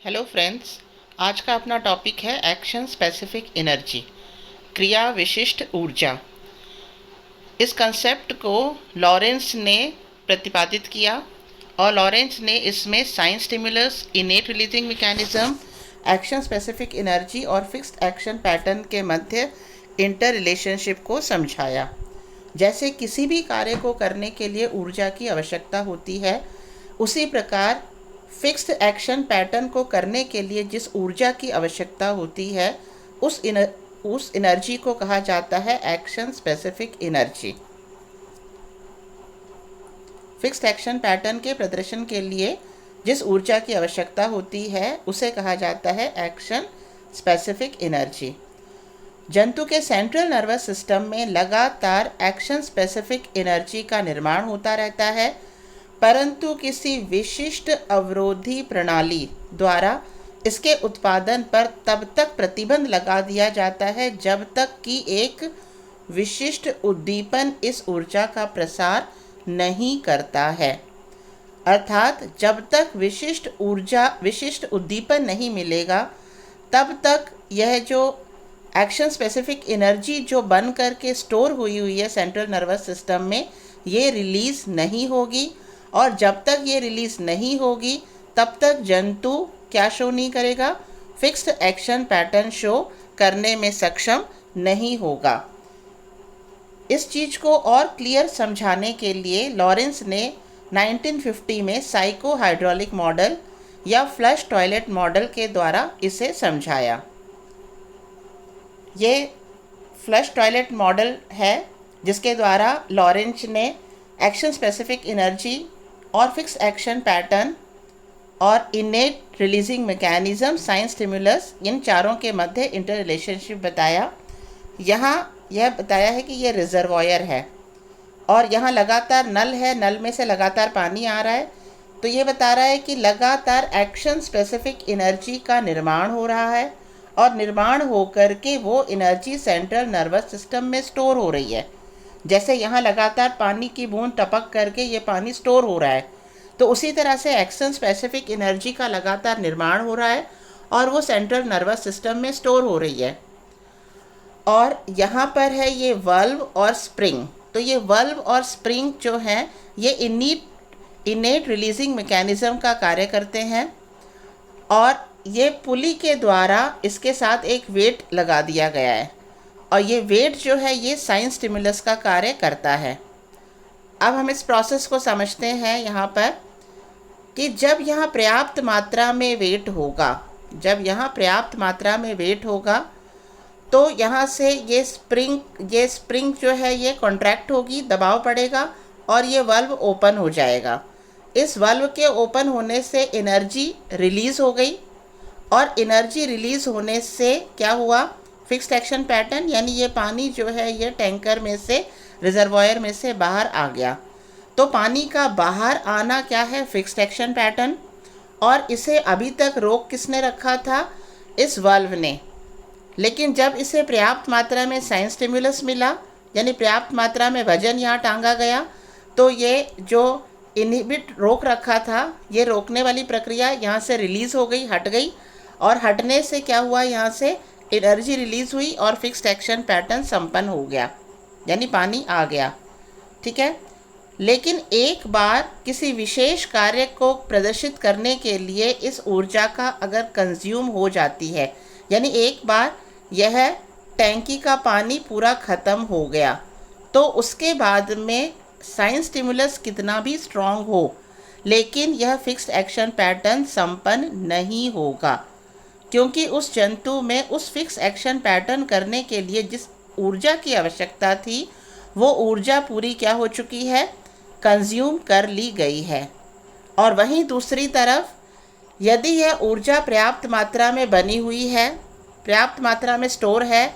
Hello friends, आज का अपना टॉपिक है एक्शन स्पेसिफिक एनर्जी, क्रिया विशिष्ट ऊर्जा। इस कंसेप्ट को लॉरेंस ने प्रतिपादित किया और लॉरेंस ने इसमें science stimulus, इनेट releasing mechanism, action specific energy और फिक्स्ड एक्शन पैटर्न के मध्य इंटर रिलेशनशिप को समझाया। जैसे किसी भी कार्य को करने के लिए ऊर्जा की आवश्यकता होती है, उसी प्रकार फिक्स्ड एक्शन पैटर्न को करने के लिए जिस ऊर्जा की आवश्यकता होती है उस एनर्जी को कहा जाता है action specific energy. Fixed action pattern के प्रदर्शन के लिए जिस ऊर्जा की आवश्यकता होती है उसे कहा जाता है एक्शन स्पेसिफिक एनर्जी। जंतु के सेंट्रल नर्वस सिस्टम में लगातार एक्शन स्पेसिफिक एनर्जी का निर्माण होता रहता है, परंतु किसी विशिष्ट अवरोधी प्रणाली द्वारा इसके उत्पादन पर तब तक प्रतिबंध लगा दिया जाता है जब तक कि एक विशिष्ट उद्दीपन इस ऊर्जा का प्रसार नहीं करता है। अर्थात जब तक विशिष्ट उद्दीपन नहीं मिलेगा, तब तक यह जो एक्शन स्पेसिफिक एनर्जी जो बन करके स्टोर हुई है सेंट्रल नर्वस सिस्टम में, ये रिलीज़ नहीं होगी। और जब तक ये रिलीज़ नहीं होगी तब तक जंतु क्या शो नहीं करेगा, फिक्स्ड एक्शन पैटर्न शो करने में सक्षम नहीं होगा। इस चीज़ को और क्लियर समझाने के लिए लॉरेंस ने 1950 में साइको हाइड्रोलिक मॉडल या फ्लश टॉयलेट मॉडल के द्वारा इसे समझाया। ये फ्लश टॉयलेट मॉडल है जिसके द्वारा लॉरेंस ने एक्शन स्पेसिफिक एनर्जी और फिक्स एक्शन पैटर्न और इनेट रिलीजिंग मैकेनिज्म, साइंस स्टिमुलस, इन चारों के मध्य इंटर रिलेशनशिप बताया। यहाँ यह बताया है कि ये रिजर्वॉयर है और यहाँ लगातार नल है, नल में से लगातार पानी आ रहा है। तो ये बता रहा है कि लगातार एक्शन स्पेसिफिक एनर्जी का निर्माण हो रहा है और निर्माण होकर के वो एनर्जी सेंट्रल नर्वस सिस्टम में स्टोर हो रही है। जैसे यहाँ लगातार पानी की बूंद टपक करके ये पानी स्टोर हो रहा है, तो उसी तरह से एक्शन स्पेसिफिक एनर्जी का लगातार निर्माण हो रहा है और वो सेंट्रल नर्वस सिस्टम में स्टोर हो रही है। और यहाँ पर है ये वल्व और स्प्रिंग। तो ये वल्व और स्प्रिंग जो हैं ये इनेट रिलीजिंग मैकेनिज्म का कार्य करते हैं और ये पुली के द्वारा इसके साथ एक वेट लगा दिया गया है और ये वेट जो है ये साइंस स्टिमुलस का कार्य करता है। अब हम इस प्रोसेस को समझते हैं यहाँ पर कि जब यहाँ पर्याप्त मात्रा में वेट होगा, तो यहाँ से ये स्प्रिंग जो है ये कॉन्ट्रैक्ट होगी, दबाव पड़ेगा और ये वल्व ओपन हो जाएगा। इस वल्व के ओपन होने से एनर्जी रिलीज़ हो गई और एनर्जी रिलीज़ होने से क्या हुआ, फिक्स्ड एक्शन पैटर्न, यानी ये पानी जो है ये टैंकर में से, रिजर्वॉयर में से बाहर आ गया। तो पानी का बाहर आना क्या है, फिक्स्ड एक्शन पैटर्न। और इसे अभी तक रोक किसने रखा था, इस वल्व ने। लेकिन जब इसे पर्याप्त मात्रा में साइंस स्टिमुलस मिला, यानी पर्याप्त मात्रा में वजन यहाँ टांगा गया, तो ये जो इनहिबिट रोक रखा था, ये रोकने वाली प्रक्रिया यहाँ से रिलीज़ हो गई, हट गई। और हटने से क्या हुआ, यहाँ से एनर्जी रिलीज़ हुई और फिक्स्ड एक्शन पैटर्न संपन्न हो गया, यानी पानी आ गया। ठीक है। लेकिन एक बार किसी विशेष कार्य को प्रदर्शित करने के लिए इस ऊर्जा का अगर कंज्यूम हो जाती है, यानी एक बार यह टैंकी का पानी पूरा ख़त्म हो गया, तो उसके बाद में साइंस स्टिमुलस कितना भी स्ट्रॉन्ग हो, लेकिन यह फिक्स्ड एक्शन पैटर्न संपन्न नहीं होगा, क्योंकि उस जंतु में उस फिक्स एक्शन पैटर्न करने के लिए जिस ऊर्जा की आवश्यकता थी वो ऊर्जा पूरी क्या हो चुकी है, कंज्यूम कर ली गई है। और वहीं दूसरी तरफ यदि यह ऊर्जा पर्याप्त मात्रा में बनी हुई है, पर्याप्त मात्रा में स्टोर है,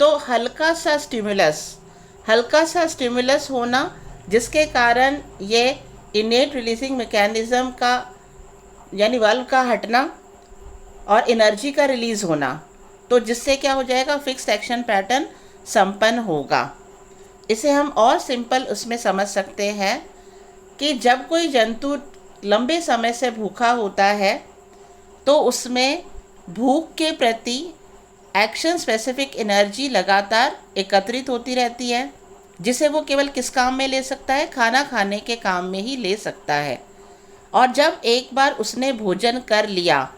तो हल्का सा स्टिमुलस होना, जिसके कारण ये इनेट रिलीजिंग मैकेनिज्म का यानी वल्व का हटना और एनर्जी का रिलीज़ होना, तो जिससे क्या हो जाएगा, फिक्स्ड एक्शन पैटर्न संपन्न होगा। इसे हम और सिंपल उसमें समझ सकते हैं कि जब कोई जंतु लंबे समय से भूखा होता है तो उसमें भूख के प्रति एक्शन स्पेसिफिक एनर्जी लगातार एकत्रित होती रहती है, जिसे वो केवल किस काम में ले सकता है? खाना खाने के काम में ही ले सकता है। और जब एक बार उसने भोजन कर लिया,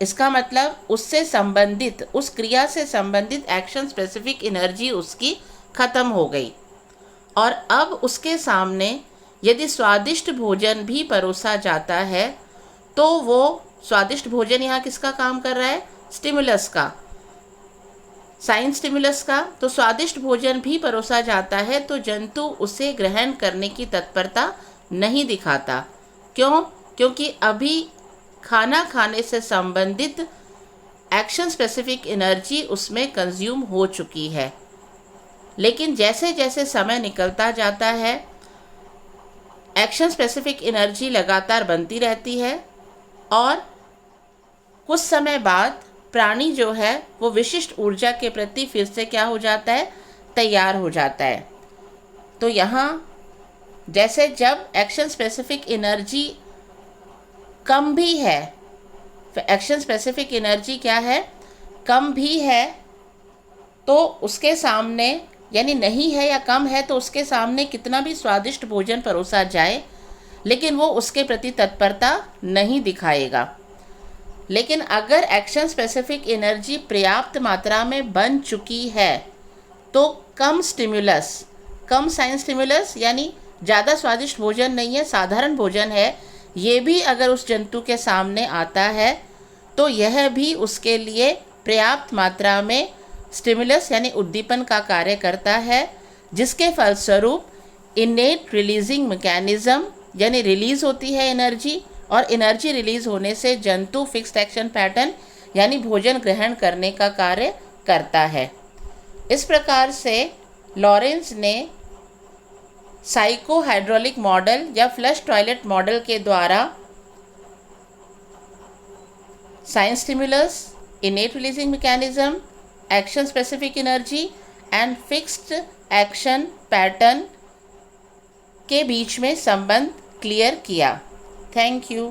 इसका मतलब उससे संबंधित, उस क्रिया से संबंधित एक्शन स्पेसिफिक एनर्जी उसकी ख़त्म हो गई। और अब उसके सामने यदि स्वादिष्ट भोजन भी परोसा जाता है, तो वो स्वादिष्ट भोजन यहाँ किसका काम कर रहा है? स्टिमुलस का, साइंस स्टिमुलस का। तो स्वादिष्ट भोजन भी परोसा जाता है तो जंतु उसे ग्रहण करने की तत्परता नहीं दिखाता। क्यों? क्योंकि अभी खाना खाने से संबंधित एक्शन स्पेसिफिक एनर्जी उसमें कंज्यूम हो चुकी है। लेकिन जैसे जैसे समय निकलता जाता है, एक्शन स्पेसिफिक एनर्जी लगातार बनती रहती है और कुछ समय बाद प्राणी जो है वो विशिष्ट ऊर्जा के प्रति फिर से क्या हो जाता है? तैयार हो जाता है। तो यहाँ जैसे जब एक्शन स्पेसिफिक एनर्जी कम भी है, एक्शन स्पेसिफिक एनर्जी क्या है? कम भी है, तो उसके सामने, यानी नहीं है या कम है, तो उसके सामने कितना भी स्वादिष्ट भोजन परोसा जाए, लेकिन वो उसके प्रति तत्परता नहीं दिखाएगा। लेकिन अगर एक्शन स्पेसिफिक एनर्जी पर्याप्त मात्रा में बन चुकी है, तो कम स्टिमुलस, कम साइंस स्टिमुलस, यानी ज़्यादा स्वादिष्ट भोजन नहीं है, साधारण भोजन है, ये भी अगर उस जंतु के सामने आता है, तो यह भी उसके लिए पर्याप्त मात्रा में स्टिमुलस यानी उद्दीपन का कार्य करता है, जिसके फलस्वरूप इनेट रिलीजिंग मैकेनिज्म यानी रिलीज़ होती है एनर्जी, और एनर्जी रिलीज़ होने से जंतु फिक्स्ड एक्शन पैटर्न यानी भोजन ग्रहण करने का कार्य करता है। इस प्रकार से लॉरेंस ने साइको हाइड्रोलिक मॉडल या फ्लश टॉयलेट मॉडल के द्वारा science stimulus, इनेट releasing mechanism, action specific energy and fixed action pattern के बीच में संबंध क्लियर किया। Thank you.